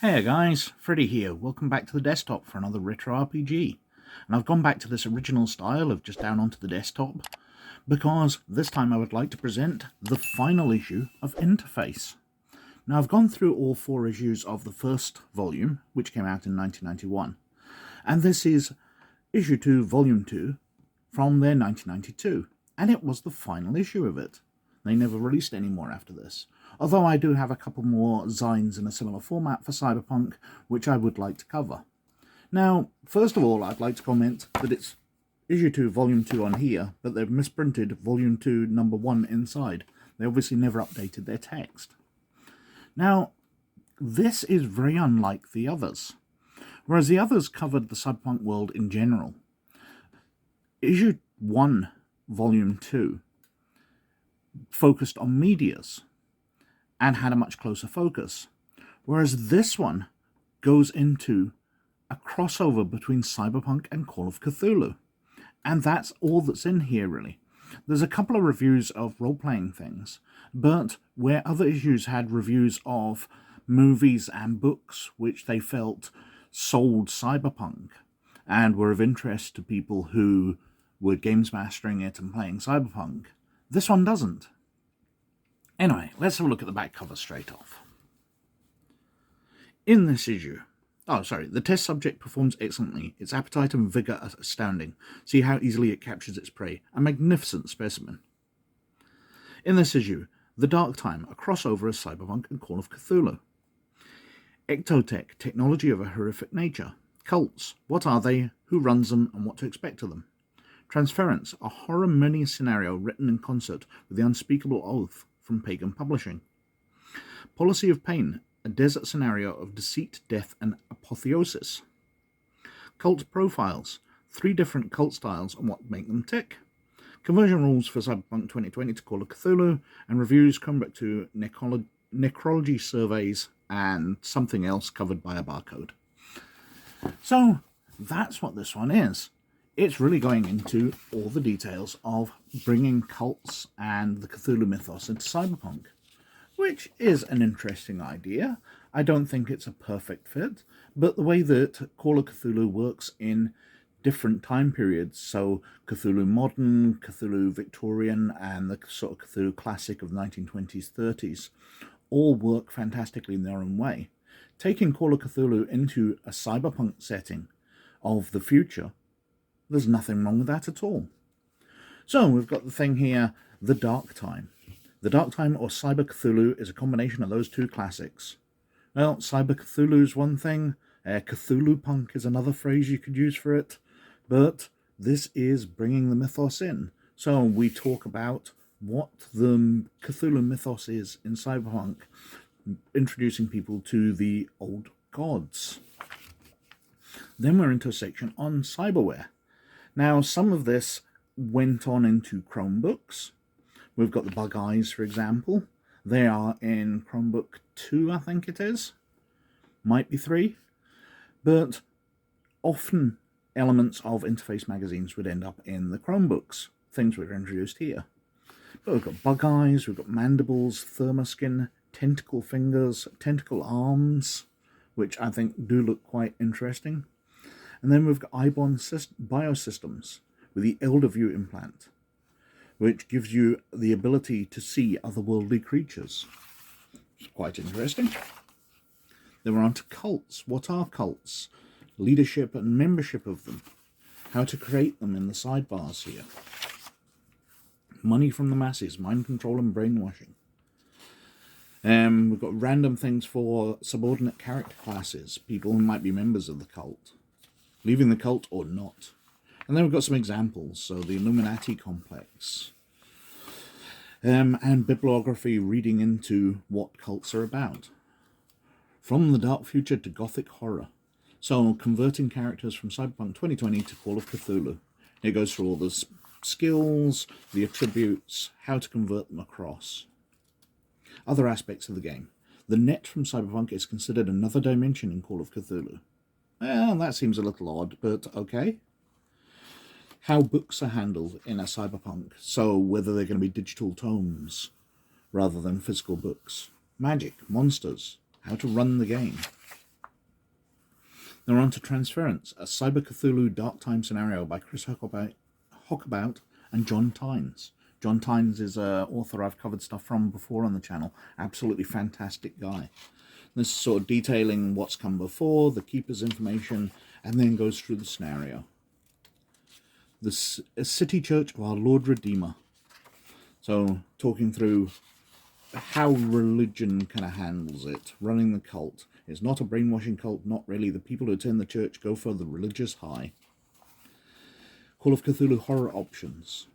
Hey guys, Freddy here. Welcome back to the desktop for another retro RPG. And I've gone back to this original style of just down onto the desktop because this time I would like to present the final issue of Interface. Now I've gone through all 4 issues of the first volume, which came out in 1991. And this is issue 2, volume 2 from their 1992. And it was the final issue of it. They never released any more after this. Although I do have a couple more zines in a similar format for Cyberpunk, which I would like to cover. Now, first of all, I'd like to comment that it's issue 2, volume 2 on here, but they've misprinted volume 2, number 1 inside. They obviously never updated their text. Now, this is very unlike the others. Whereas the others covered the cyberpunk world in general, issue 1, volume 2, focused on medias and had a much closer focus, whereas this one goes into a crossover between Cyberpunk and Call of Cthulhu, and that's all that's in here really. There's a couple of reviews of role-playing things, but where other issues had reviews of movies and books which they felt sold Cyberpunk and were of interest to people who were games mastering it and playing Cyberpunk, this one doesn't. Anyway, let's have a look at the back cover straight off. In this issue, the test subject performs excellently. Its appetite and vigor are astounding. See how easily it captures its prey. A magnificent specimen. In this issue, the Darktime, a crossover of Cyberpunk and Call of Cthulhu. Ectotechnology of a horrific nature. Cults, what are they, who runs them, and what to expect of them. Transference, a horror mini scenario written in concert with the unspeakable oath from pagan publishing. Policy of Pain, a desert scenario of deceit, death, and apotheosis. Cult profiles, 3 different cult styles and what make them tick. Conversion rules for Cyberpunk 2020 to Call of Cthulhu, and reviews come back to necrology surveys and something else covered by a barcode. So that's what this one is. It's really going into all the details of bringing cults and the Cthulhu mythos into Cyberpunk, which is an interesting idea. I don't think it's a perfect fit, but the way that Call of Cthulhu works in different time periods, so Cthulhu Modern, Cthulhu Victorian, and the sort of Cthulhu Classic of 1920s, 30s, all work fantastically in their own way. Taking Call of Cthulhu into a Cyberpunk setting of the future, there's nothing wrong with that at all. So we've got the thing here, the Darktime. The Darktime or CyberCthulhu is a combination of those 2 classics. Well, CyberCthulhu is one thing, CthulhuPunk is another phrase you could use for it, but this is bringing the mythos in. So we talk about what the Cthulhu mythos is in Cyberpunk, introducing people to the old gods. Then we're into a section on cyberware. Now, some of this went on into Chromebooks. We've got the bug eyes, for example. They are in Chromebook 2, I think it is. Might be 3. But often elements of Interface magazines would end up in the Chromebooks, things which are introduced here. But we've got bug eyes, we've got mandibles, thermoskin, tentacle fingers, tentacle arms, which I think do look quite interesting. And then we've got Ibon biosystems with the Elderview implant, which gives you the ability to see otherworldly creatures. It's quite interesting. Then we're on to cults. What are cults? Leadership and membership of them. How to create them in the sidebars here. Money from the masses, mind control and brainwashing. We've got random things for subordinate character classes, people who might be members of the cult. Leaving the cult or not. And then we've got some examples, so the Illuminati complex, and bibliography reading into what cults are about. From the dark future to gothic horror. So converting characters from Cyberpunk 2020 to Call of Cthulhu. It goes through all the skills, the attributes, how to convert them across. Other aspects of the game. The net from Cyberpunk is considered another dimension in Call of Cthulhu. Well, that seems a little odd, but okay. How books are handled in a Cyberpunk, so whether they're going to be digital tomes rather than physical books. Magic, monsters, how to run the game. Then we're on to Transference, a CyberCthulhu Darktime scenario by Chris Hockabout and John Tynes. John Tynes is an author I've covered stuff from before on the channel. Absolutely fantastic guy. This is sort of detailing what's come before, the Keeper's information, and then goes through the scenario. The City Church of Our Lord Redeemer. So, talking through how religion kind of handles it, running the cult. It's not a brainwashing cult, not really. The people who attend the church go for the religious high. Call of Cthulhu horror options.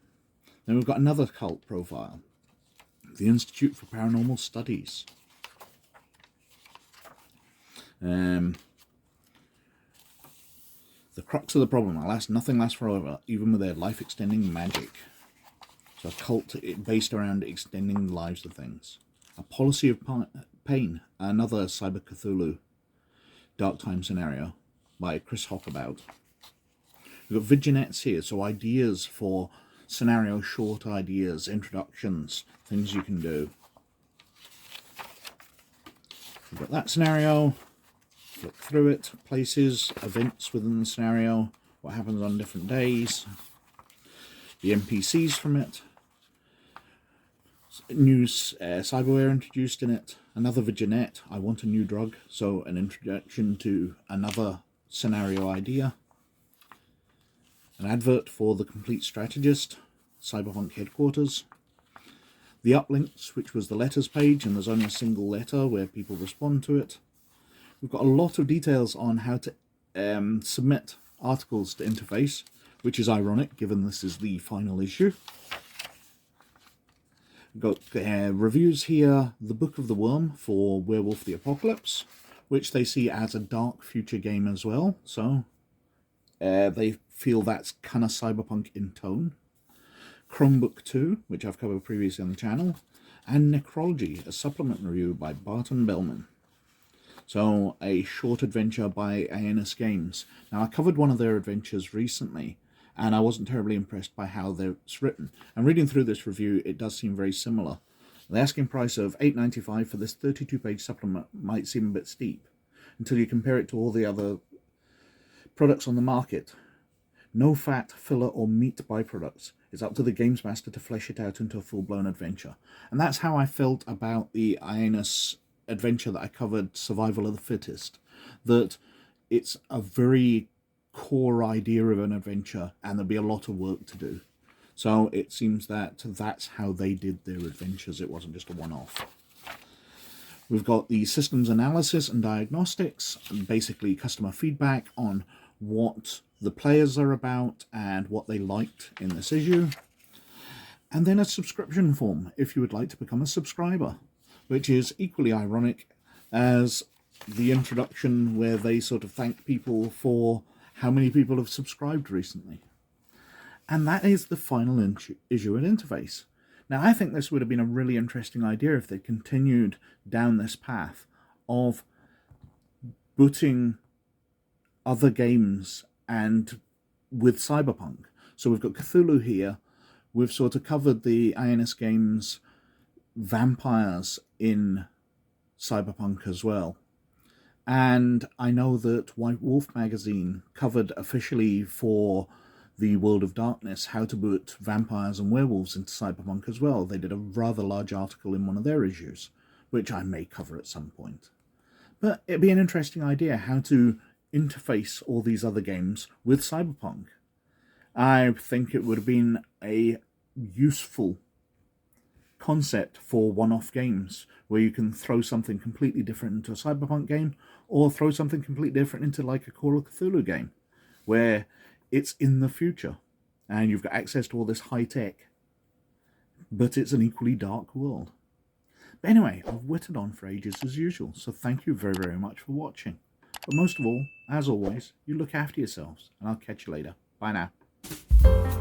Then we've got another cult profile. The Institute for Paranormal Studies. The crux of the problem. Nothing lasts forever, even with their life-extending magic. So a cult based around extending the lives of things. A Policy of Pain, another CyberCthulhu Darktime scenario by Chris Hockabout. We've got vignettes here, so ideas for scenario, short ideas, introductions, things you can do. We've got that scenario, flick through it, places, events within the scenario, what happens on different days, the NPCs from it, new cyberware introduced in it, another vignette, I want a new drug, so an introduction to another scenario idea, an advert for the Complete Strategist, Cyberpunk headquarters, the uplinks, which was the letters page, and there's only a single letter where people respond to it. We've got a lot of details on how to submit articles to Interface, which is ironic given this is the final issue. Got reviews here, The Book of the Worm for Werewolf the Apocalypse, which they see as a dark future game as well, so they feel that's kind of cyberpunk in tone. Chromebook 2, which I've covered previously on the channel, and Necrology, a supplement review by Barton Bellman. So, a short adventure by ANS Games. Now, I covered one of their adventures recently, and I wasn't terribly impressed by how it's written. And reading through this review, it does seem very similar. The asking price of $8.95 for this 32-page supplement might seem a bit steep, until you compare it to all the other products on the market. No fat, filler, or meat byproducts. It's up to the games master to flesh it out into a full-blown adventure. And that's how I felt about the IANUS adventure that I covered, Survival of the Fittest. That it's a very core idea of an adventure, and there'll be a lot of work to do. So it seems that that's how they did their adventures. It wasn't just a one-off. We've got the systems analysis and diagnostics, and basically customer feedback on what the players are about and what they liked in this issue. And then a subscription form if you would like to become a subscriber, which is equally ironic as the introduction where they sort of thank people for how many people have subscribed recently. And that is the final issue at Interface. Now, I think this would have been a really interesting idea if they continued down this path of booting other games and with Cyberpunk. So we've got Cthulhu here. We've sort of covered the INS Games vampires in Cyberpunk as well. And I know that White Wolf magazine covered officially for the World of Darkness how to boot vampires and werewolves into Cyberpunk as well. They did a rather large article in one of their issues, which I may cover at some point. But it'd be an interesting idea how to interface all these other games with Cyberpunk. I think it would have been a useful concept for one-off games where you can throw something completely different into a Cyberpunk game or throw something completely different into like a Call of Cthulhu game where it's in the future and you've got access to all this high tech, but it's an equally dark world. But anyway, I've whittled on for ages as usual, so thank you very, very much for watching. But most of all, as always, you look after yourselves, and I'll catch you later. Bye now.